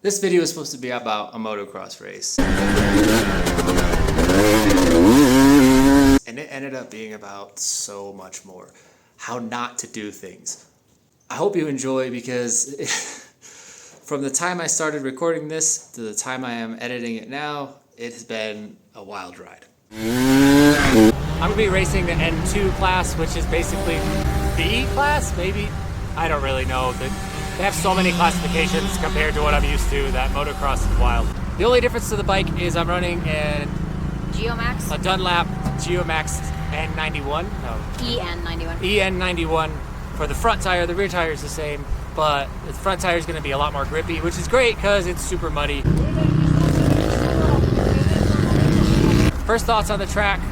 This video is supposed to be about a motocross race. And it ended up being about so much more. How not to do things. I hope you enjoy because from the time I started recording this to the time I am editing it now, it has been a wild ride. I'm going to be racing the N2 class, which is basically B class, maybe? I don't really know. They have so many classifications compared to what I'm used to that motocross is wild. The only difference to the bike is I'm running a Dunlap Geomax N91. No. EN91. EN91 for the front tire. The rear tire is the same, but the front tire is going to be a lot more grippy, which is great because it's super muddy. First thoughts on the track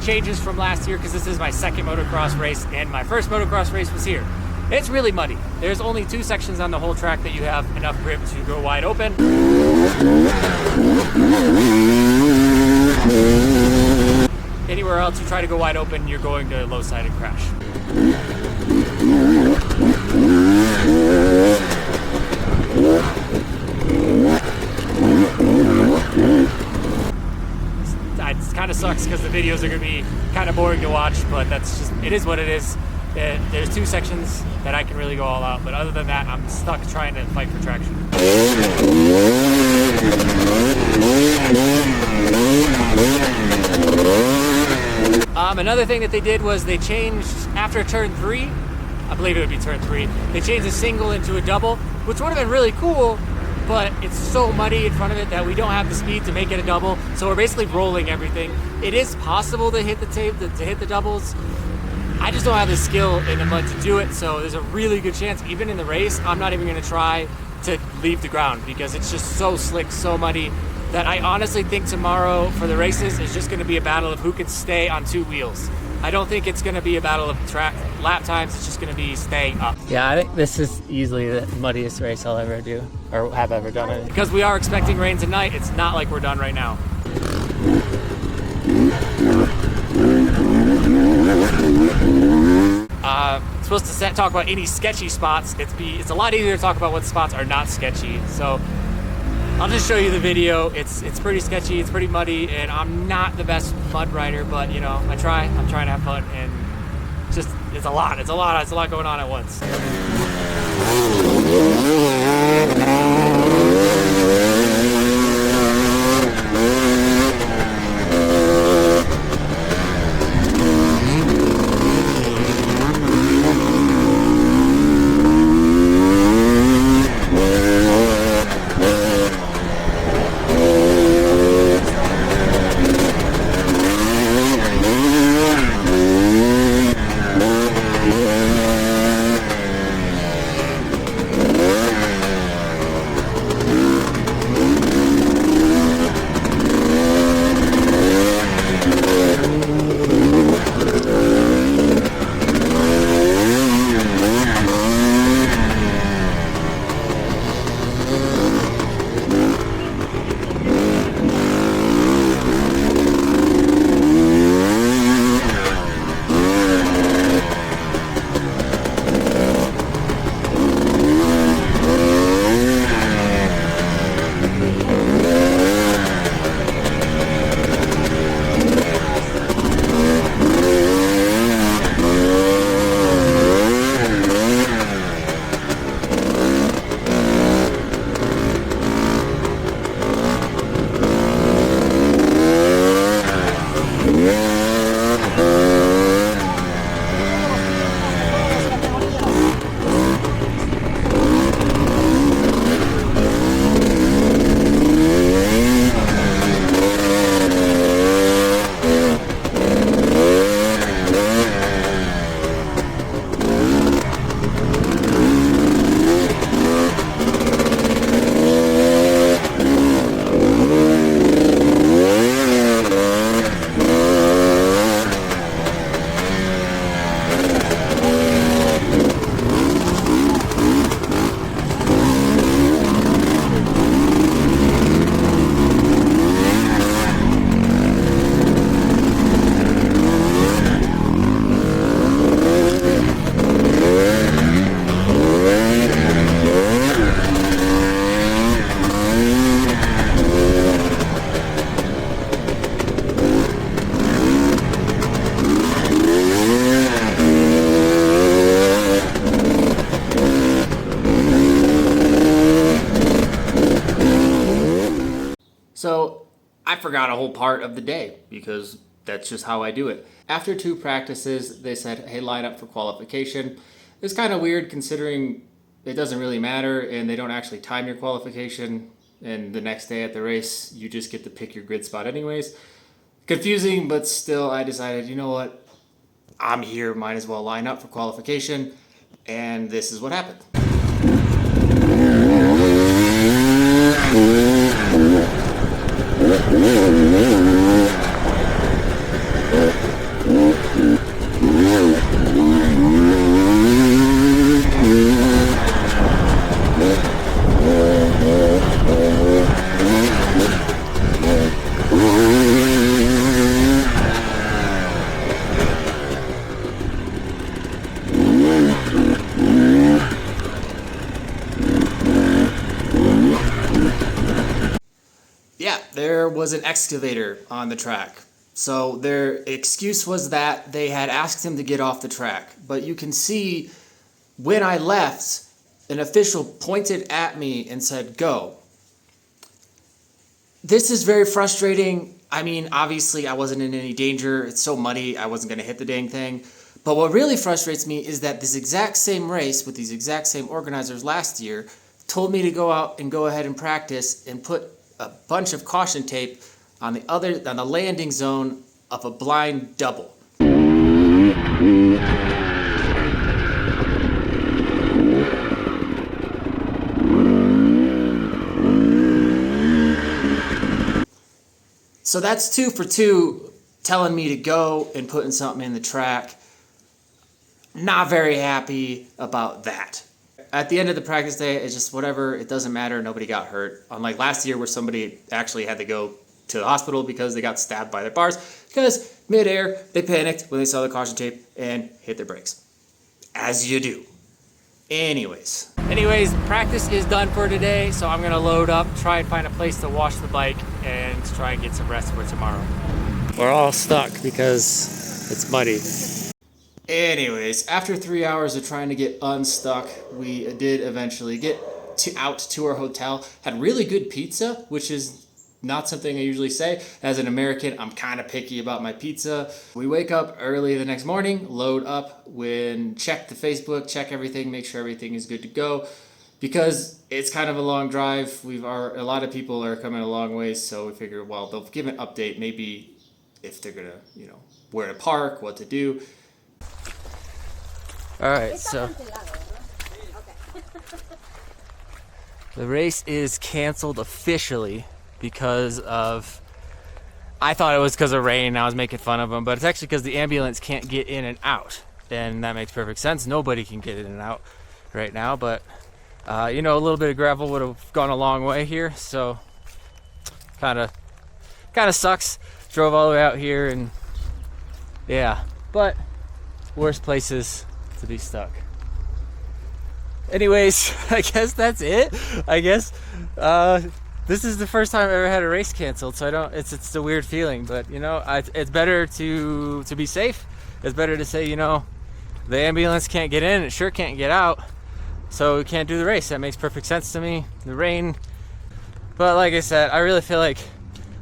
changes from last year because this is my second motocross race and my first motocross race was here. It's really muddy. There's only 2 sections on the whole track that you have enough grip to go wide open. Anywhere else you try to go wide open, you're going to low side and crash. It kind of sucks because the videos are going to be kind of boring to watch, but that's just, it is what it is. There's 2 sections that I can really go all out, but other than that, I'm stuck trying to fight for traction. Another thing that they did was they changed, after turn 3, I believe it would be turn 3, they changed a single into a double, which would have been really cool, but it's so muddy in front of it that we don't have the speed to make it a double, so we're basically rolling everything. It is possible to hit the tape, to hit the doubles. I just don't have the skill in the mud to do it, so there's a really good chance, even in the race, I'm not even going to try to leave the ground because it's just so slick, so muddy, that I honestly think tomorrow for the races is just going to be a battle of who can stay on 2 wheels. I don't think it's going to be a battle of track lap times, it's just going to be staying up. Yeah, I think this is easily the muddiest race I'll ever do, or have ever done it. Because we are expecting rain tonight, it's not like we're done right now. Supposed to talk about any sketchy spots. It's a lot easier to talk about what spots are not sketchy. So I'll just show you the video. It's pretty sketchy, it's pretty muddy, and I'm not the best mud rider, but you know, I'm trying to have fun, and it's a lot going on at once. So I forgot a whole part of the day because that's just how I do it. After 2 practices, they said, hey, line up for qualification. It's kind of weird considering it doesn't really matter and they don't actually time your qualification. And the next day at the race, you just get to pick your grid spot anyways. Confusing, but still I decided, you know what? I'm here, might as well line up for qualification. And this is what happened. Yeah, there was an excavator on the track. So their excuse was that they had asked him to get off the track. But you can see when I left, an official pointed at me and said, go. This is very frustrating. I mean, obviously I wasn't in any danger. It's so muddy, I wasn't going to hit the dang thing. But what really frustrates me is that this exact same race with these exact same organizers last year told me to go out and go ahead and practice and put a bunch of caution tape on the landing zone of a blind double. So that's 2 for 2 telling me to go and putting something in the track. Not very happy about that. At the end of the practice day, it's just whatever, it doesn't matter, nobody got hurt. Unlike last year where somebody actually had to go to the hospital because they got stabbed by their bars because midair they panicked when they saw the caution tape and hit their brakes. As you do. Anyways, practice is done for today, so I'm gonna load up, try and find a place to wash the bike and try and get some rest for tomorrow. We're all stuck because it's muddy. Anyways, after 3 hours of trying to get unstuck, we did eventually get out to our hotel. Had really good pizza, which is not something I usually say. As an American, I'm kind of picky about my pizza. We wake up early the next morning, load up, check the Facebook, check everything, make sure everything is good to go. Because it's kind of a long drive, a lot of people are coming a long ways, so we figure, well, they'll give an update, maybe if they're gonna, where to park, what to do. Alright, so the race is canceled officially because of, I thought it was because of rain, I was making fun of them, but it's actually because the ambulance can't get in and out. And that makes perfect sense. Nobody can get in and out right now, but a little bit of gravel would have gone a long way here, so kind of sucks. Drove all the way out here and yeah, but worst places to be stuck. Anyways, I guess that's it. I guess this is the first time I've ever had a race canceled, so it's a weird feeling, but it's better to be safe. It's better to say, the ambulance can't get in, it sure can't get out, so we can't do the race. That makes perfect sense to me. The rain, but like I said, I really feel like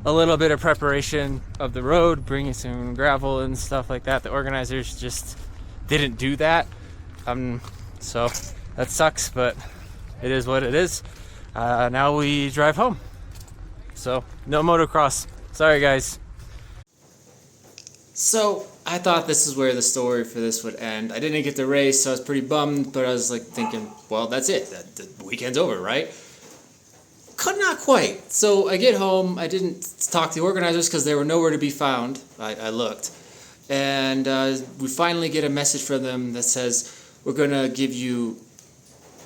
a little bit of preparation of the road, bringing some gravel and stuff like that. The organizers just didn't do that, so that sucks, but it is what it is. Now we drive home, so no motocross. Sorry guys. So I thought this is where the story for this would end. I didn't get the race, so I was pretty bummed, but I was like thinking, well, that's it, the weekend's over, right? Not quite. So I get home, I didn't talk to the organizers because they were nowhere to be found. I looked. And we finally get a message from them that says, we're going to give you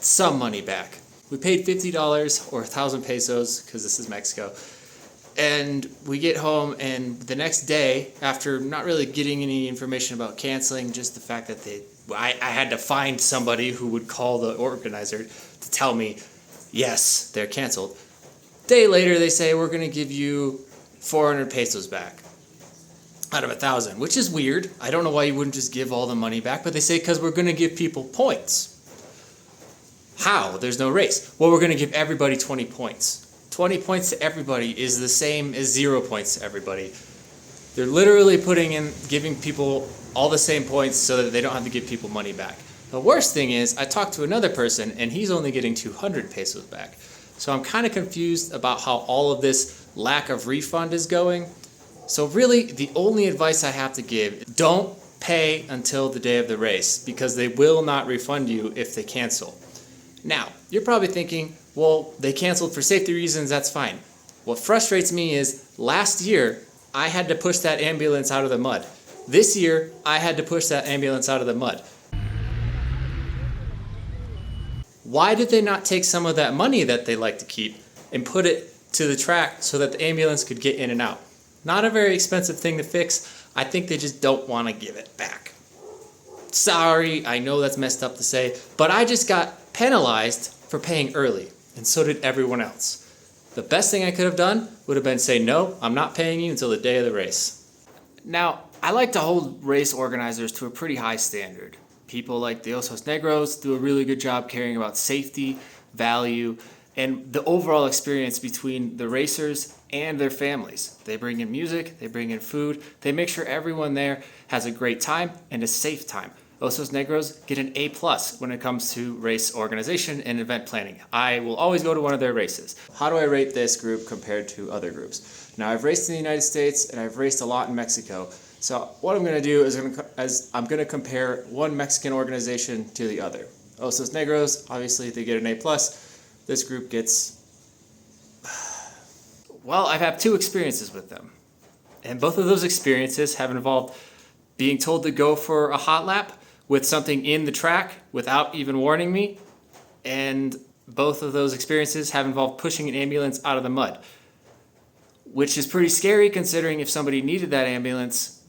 some money back. We paid $50 or 1,000 pesos because this is Mexico. And we get home, and the next day, after not really getting any information about canceling, just the fact that I had to find somebody who would call the organizer to tell me, yes, they're canceled. Day later, they say, we're going to give you 400 pesos back out of 1,000, which is weird. I don't know why you wouldn't just give all the money back, but they say because we're going to give people points. How? There's no race. Well, we're going to give everybody 20 points. 20 points to everybody is the same as 0 points to everybody. They're literally giving people all the same points so that they don't have to give people money back. The worst thing is, I talked to another person and he's only getting 200 pesos back. So I'm kind of confused about how all of this lack of refund is going. So really, the only advice I have to give, don't pay until the day of the race, because they will not refund you if they cancel. Now, you're probably thinking, well, they canceled for safety reasons, that's fine. What frustrates me is, last year, I had to push that ambulance out of the mud. This year, I had to push that ambulance out of the mud. Why did they not take some of that money that they like to keep and put it to the track so that the ambulance could get in and out? Not a very expensive thing to fix. I think they just don't want to give it back. Sorry, I know that's messed up to say, but I just got penalized for paying early, and so did everyone else. The best thing I could have done would have been say, no, I'm not paying you until the day of the race. Now, I like to hold race organizers to a pretty high standard. People like the Osos Negros do a really good job caring about safety, value, and the overall experience between the racers and their families. They bring in music, they bring in food, they make sure everyone there has a great time and a safe time. Osos Negros get an A+ when it comes to race organization and event planning. I will always go to one of their races. How do I rate this group compared to other groups? Now, I've raced in the United States and I've raced a lot in Mexico. So what I'm going to do is I'm going to compare one Mexican organization to the other. Osos Negros, obviously they get an A+. This group gets... Well, I've had 2 experiences with them. And both of those experiences have involved being told to go for a hot lap with something in the track without even warning me. And both of those experiences have involved pushing an ambulance out of the mud, which is pretty scary considering if somebody needed that ambulance.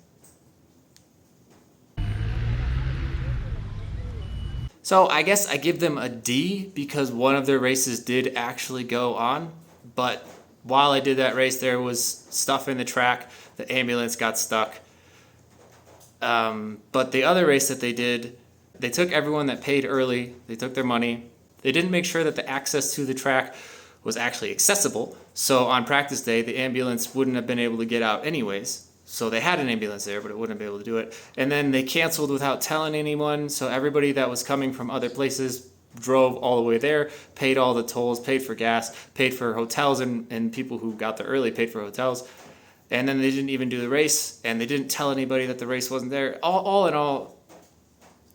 So I guess I give them a D because one of their races did actually go on, but while I did that race, there was stuff in the track. The ambulance got stuck. But the other race that they did, they took everyone that paid early. They took their money. They didn't make sure that the access to the track was actually accessible. So on practice day, the ambulance wouldn't have been able to get out anyways. So they had an ambulance there, but it wouldn't be able to do it. And then they canceled without telling anyone. So everybody that was coming from other places drove all the way there, paid all the tolls, paid for gas, paid for hotels, and people who got there early paid for hotels. And then they didn't even do the race, and they didn't tell anybody that the race wasn't there. All in all,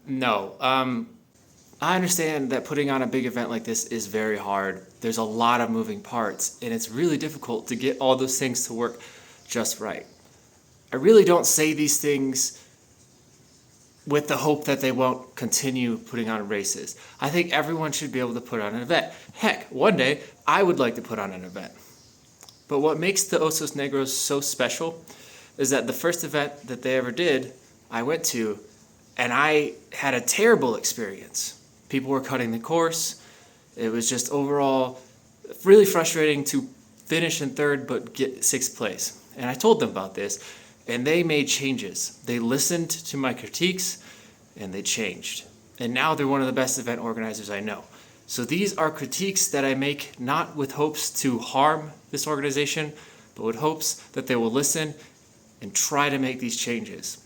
no. I understand that putting on a big event like this is very hard. There's a lot of moving parts, and it's really difficult to get all those things to work just right. I really don't say these things with the hope that they won't continue putting on races. I think everyone should be able to put on an event. Heck, one day I would like to put on an event. But what makes the Osos Negros so special is that the first event that they ever did, I went to, and I had a terrible experience. People were cutting the course. It was just overall really frustrating to finish in 3rd but get 6th place. And I told them about this, and they made changes. They listened to my critiques, and they changed. And now they're one of the best event organizers I know. So these are critiques that I make not with hopes to harm this organization, but with hopes that they will listen and try to make these changes.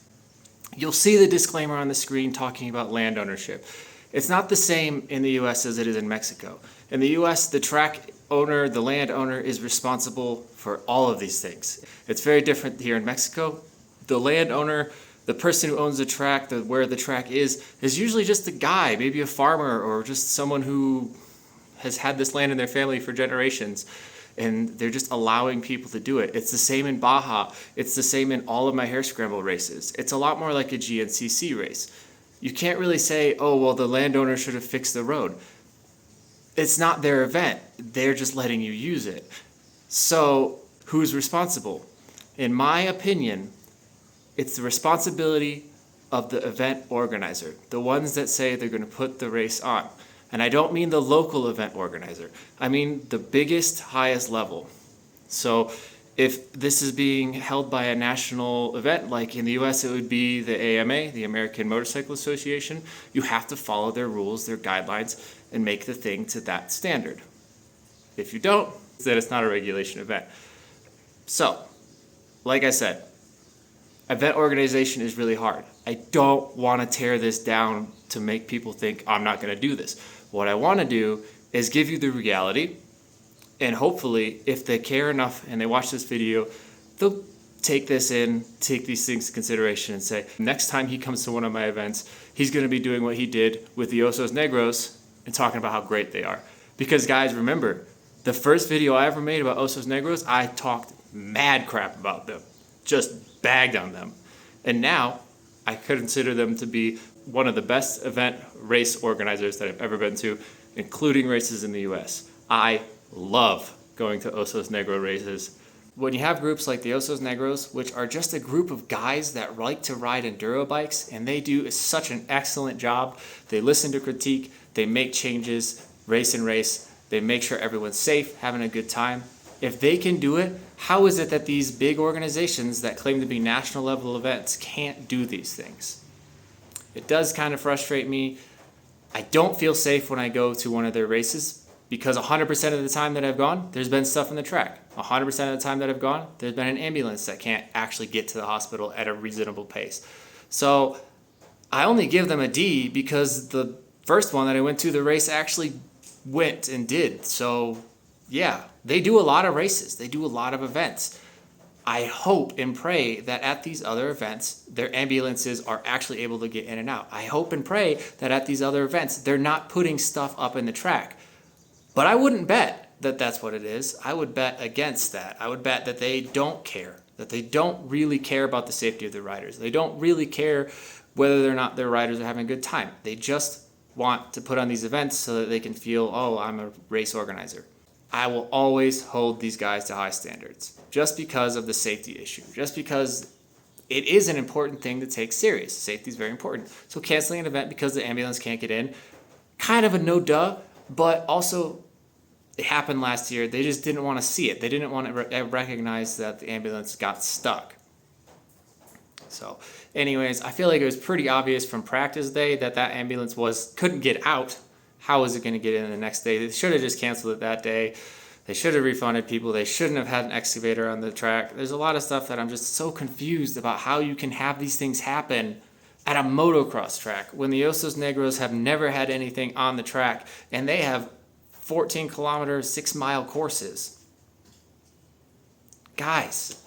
You'll see the disclaimer on the screen talking about land ownership. It's not the same in the US as it is in Mexico. In the US, the track owner, the land owner, is responsible for all of these things. It's very different here in Mexico. The land owner, the person who owns the track, where the track is usually just a guy, maybe a farmer or just someone who has had this land in their family for generations. And they're just allowing people to do it. It's the same in Baja. It's the same in all of my hare scramble races. It's a lot more like a GNCC race. You can't really say, oh, well, the landowner should have fixed the road. It's not their event. They're just letting you use it. So who's responsible? In my opinion, it's the responsibility of the event organizer, the ones that say they're going to put the race on. And I don't mean the local event organizer. I mean the biggest, highest level. So if this is being held by a national event, like in the US it would be the AMA, the American Motorcycle Association, you have to follow their rules, their guidelines, and make the thing to that standard. If you don't, that it's not a regulation event. So, like I said, event organization is really hard. I don't want to tear this down to make people think I'm not going to do this. What I want to do is give you the reality, and hopefully if they care enough and they watch this video, they'll take this in, take these things into consideration and say, next time he comes to one of my events, he's going to be doing what he did with the Osos Negros and talking about how great they are. Because guys, remember, the first video I ever made about Osos Negros, I talked mad crap about them, just bagged on them. And now I consider them to be one of the best event race organizers that I've ever been to, including races in the US. I love going to Osos Negro races. When you have groups like the Osos Negros, which are just a group of guys that like to ride enduro bikes, and they do such an excellent job. They listen to critique, they make changes, race and race, they make sure everyone's safe, having a good time. If they can do it, how is it that these big organizations that claim to be national level events can't do these things? It does kind of frustrate me. I don't feel safe when I go to one of their races, because 100% of the time that I've gone, there's been stuff in the track. 100% of the time that I've gone, there's been an ambulance that can't actually get to the hospital at a reasonable pace. So I only give them a D because the first one that I went to, the race actually went and did. So yeah, they do a lot of races. They do a lot of events. I hope and pray that at these other events, their ambulances are actually able to get in and out. I hope and pray that at these other events, they're not putting stuff up in the track. But I wouldn't bet that that's what it is. I would bet against that. I would bet that they don't care, that they don't really care about the safety of their riders. They don't really care whether or not their riders are having a good time. They just want to put on these events so that they can feel, oh, I'm a race organizer. I will always hold these guys to high standards just because of the safety issue, just because it is an important thing to take serious. Safety is very important. So canceling an event because the ambulance can't get in, kind of a no duh, but also it happened last year. They just didn't want to see it. They didn't want to recognize that the ambulance got stuck. So anyways, I feel like it was pretty obvious from practice day that that ambulance couldn't get out. How was it going to get in the next day? They should have just canceled it that day. They should have refunded people. They shouldn't have had an excavator on the track. There's a lot of stuff that I'm just so confused about, how you can have these things happen at a motocross track when the Osos Negros have never had anything on the track and they have 14 kilometer, 6-mile courses. Guys,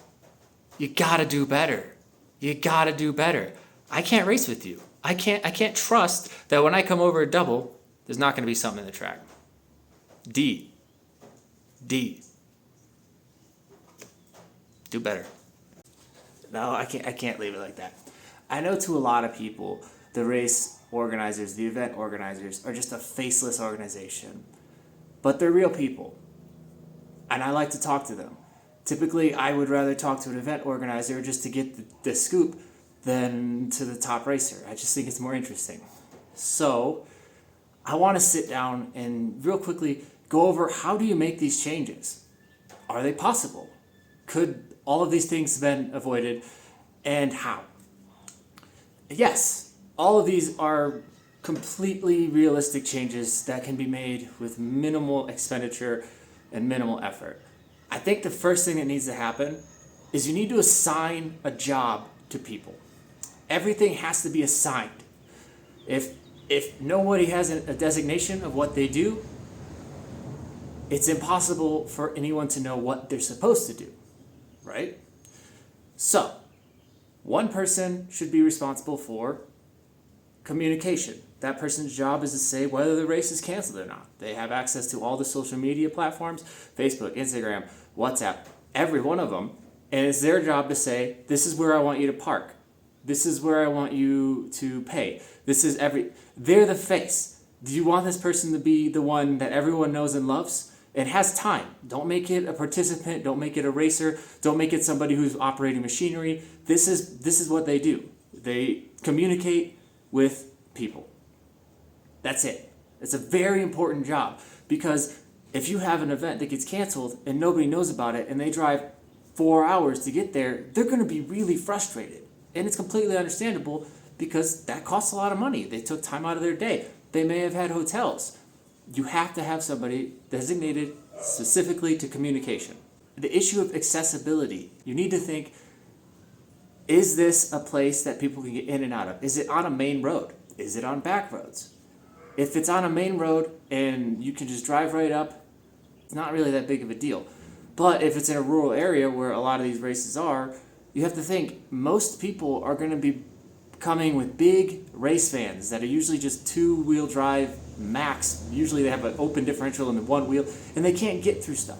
you gotta do better. You gotta do better. I can't race with you. I can't trust that when I come over a double, there's not gonna be something in the track. D. Do better. No, I can't leave it like that. I know to a lot of people, the race organizers, the event organizers are just a faceless organization. But they're real people, and I like to talk to them. Typically, I would rather talk to an event organizer just to get the scoop than to the top racer. I just think it's more interesting. So I want to sit down and real quickly go over, how do you make these changes? Are they possible? Could all of these things have been avoided, and how? Yes, all of these are completely realistic changes that can be made with minimal expenditure and minimal effort. I think the first thing that needs to happen is you need to assign a job to people. Everything has to be assigned. If nobody has a designation of what they do, it's impossible for anyone to know what they're supposed to do, right? So, one person should be responsible for communication. That person's job is to say whether the race is canceled or not. They have access to all the social media platforms, Facebook, Instagram, WhatsApp, every one of them. And it's their job to say, this is where I want you to park. This is where I want you to pay. They're the face. Do you want this person to be the one that everyone knows and loves? It has time. Don't make it a participant. Don't make it a racer. Don't make it somebody who's operating machinery. This is what they do. They communicate with people. That's it. It's a very important job, because if you have an event that gets canceled and nobody knows about it and they drive 4 hours to get there, they're going to be really frustrated. And it's completely understandable, because that costs a lot of money. They took time out of their day. They may have had hotels. You have to have somebody designated specifically to communication. The issue of accessibility. You need to think, is this a place that people can get in and out of? Is it on a main road? Is it on back roads? If it's on a main road and you can just drive right up, it's not really that big of a deal. But if it's in a rural area where a lot of these races are, you have to think most people are going to be coming with big race vans that are usually just 2-wheel drive max. Usually they have an open differential in the one wheel, and they can't get through stuff.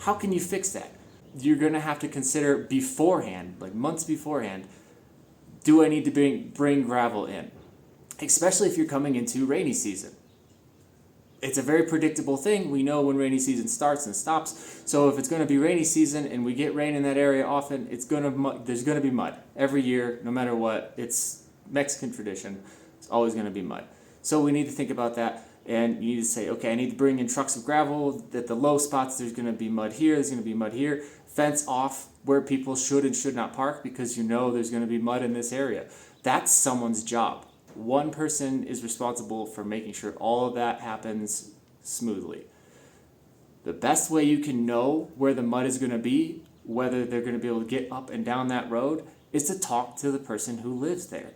How can you fix that? You're going to have to consider beforehand, like months beforehand, do I need to bring gravel in? Especially if you're coming into rainy season. It's a very predictable thing. We know when rainy season starts and stops. So if it's going to be rainy season and we get rain in that area often, there's going to be mud every year, no matter what. It's Mexican tradition. It's always going to be mud. So we need to think about that, and you need to say, okay, I need to bring in trucks of gravel. At the low spots, there's going to be mud here. There's going to be mud here. Fence off where people should and should not park because you know there's going to be mud in this area. That's someone's job. One person is responsible for making sure all of that happens smoothly. The best way you can know where the mud is going to be, whether they're going to be able to get up and down that road, is to talk to the person who lives there.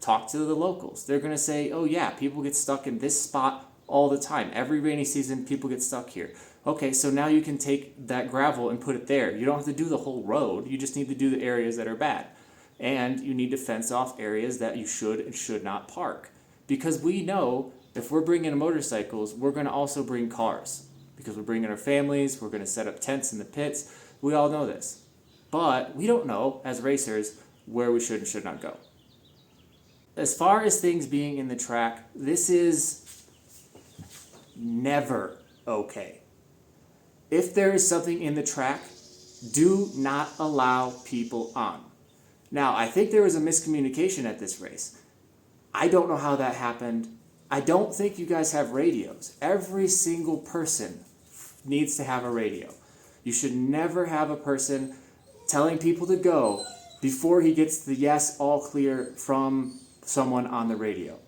Talk to the locals. They're going to say, oh yeah, people get stuck in this spot all the time. Every rainy season, people get stuck here. Okay, so now you can take that gravel and put it there. You don't have to do the whole road. You just need to do the areas that are bad. And you need to fence off areas that you should and should not park. Because we know if we're bringing motorcycles, we're going to also bring cars. Because we're bringing our families, we're going to set up tents in the pits. We all know this. But we don't know, as racers, where we should and should not go. As far as things being in the track, this is never okay. If there is something in the track, do not allow people on. Now, I think there was a miscommunication at this race. I don't know how that happened. I don't think you guys have radios. Every single person needs to have a radio. You should never have a person telling people to go before he gets the yes, all clear from someone on the radio.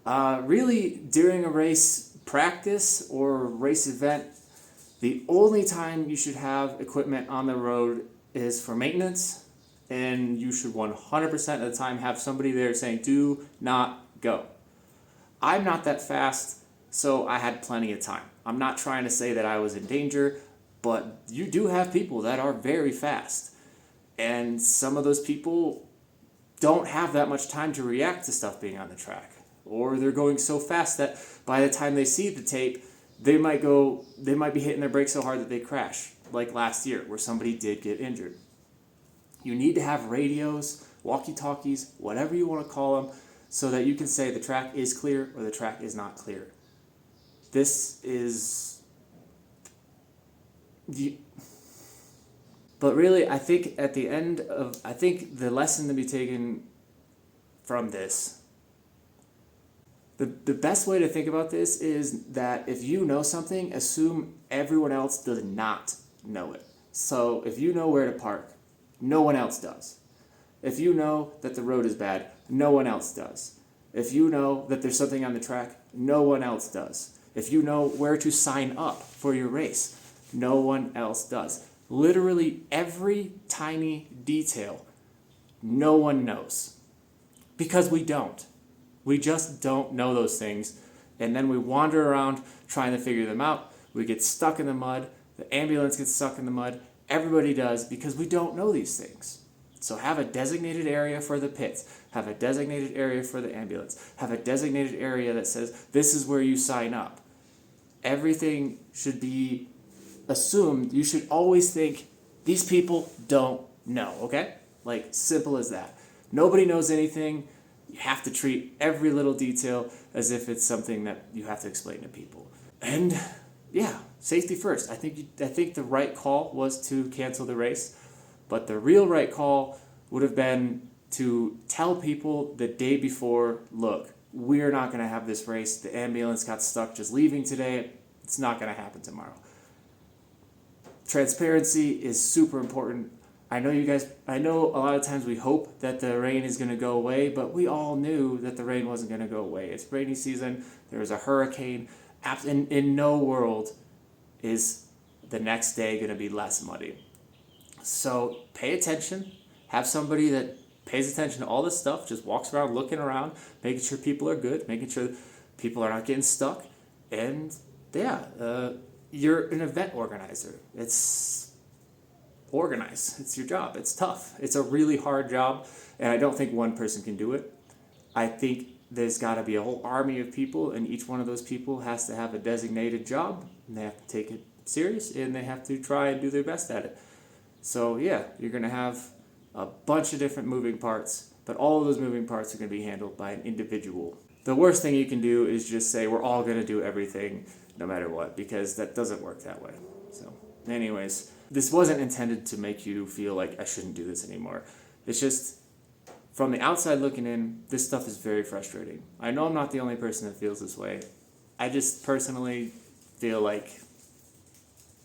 Really, during a race practice or race event, the only time you should have equipment on the road is for maintenance. And you should 100% of the time have somebody there saying, do not go. I'm not that fast, so I had plenty of time. I'm not trying to say that I was in danger, but you do have people that are very fast. And some of those people don't have that much time to react to stuff being on the track. Or they're going so fast that by the time they see the tape, they might be hitting their brakes so hard that they crash, like last year where somebody did get injured. You need to have radios, walkie-talkies, whatever you want to call them, so that you can say the track is clear or the track is not clear. This is... But really, I think the lesson to be taken from this, the best way to think about this is that if you know something, assume everyone else does not know it. So if you know where to park, no one else does. If you know that the road is bad, no one else does. If you know that there's something on the track, no one else does. If you know where to sign up for your race, no one else does. Literally every tiny detail, no one knows. Because we don't. We just don't know those things. And then we wander around trying to figure them out. We get stuck in the mud. The ambulance gets stuck in the mud. Everybody does because we don't know these things. So have a designated area for the pits. Have a designated area for the ambulance. Have a designated area that says, this is where you sign up. Everything should be assumed. You should always think, these people don't know, okay? Like, simple as that. Nobody knows anything. You have to treat every little detail as if it's something that you have to explain to people. And yeah, safety first. I think the right call was to cancel the race, but the real right call would have been to tell people the day before, look, we're not going to have this race. The ambulance got stuck just leaving today. It's not going to happen tomorrow. Transparency is super important. I know a lot of times we hope that the rain is going to go away, but we all knew that the rain wasn't going to go away. It's rainy season. There was a hurricane. In no world is the next day going to be less muddy. So pay attention. Have somebody that pays attention to all this stuff, just walks around looking around, making sure people are good, making sure people are not getting stuck. And yeah, you're an event organizer. It's organized. It's your job. It's tough. It's a really hard job, and I don't think one person can do it. I think there's got to be a whole army of people, and each one of those people has to have a designated job, and they have to take it serious, and they have to try and do their best at it. So yeah, you're going to have a bunch of different moving parts, but all of those moving parts are going to be handled by an individual. The worst thing you can do is just say we're all going to do everything no matter what, because that doesn't work that way. So anyways, this wasn't intended to make you feel like I shouldn't do this anymore. It's just, from the outside looking in, this stuff is very frustrating. I know I'm not the only person that feels this way. I just personally feel like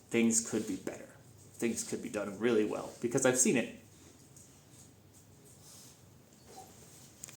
things could be better. Things could be done really well, because I've seen it.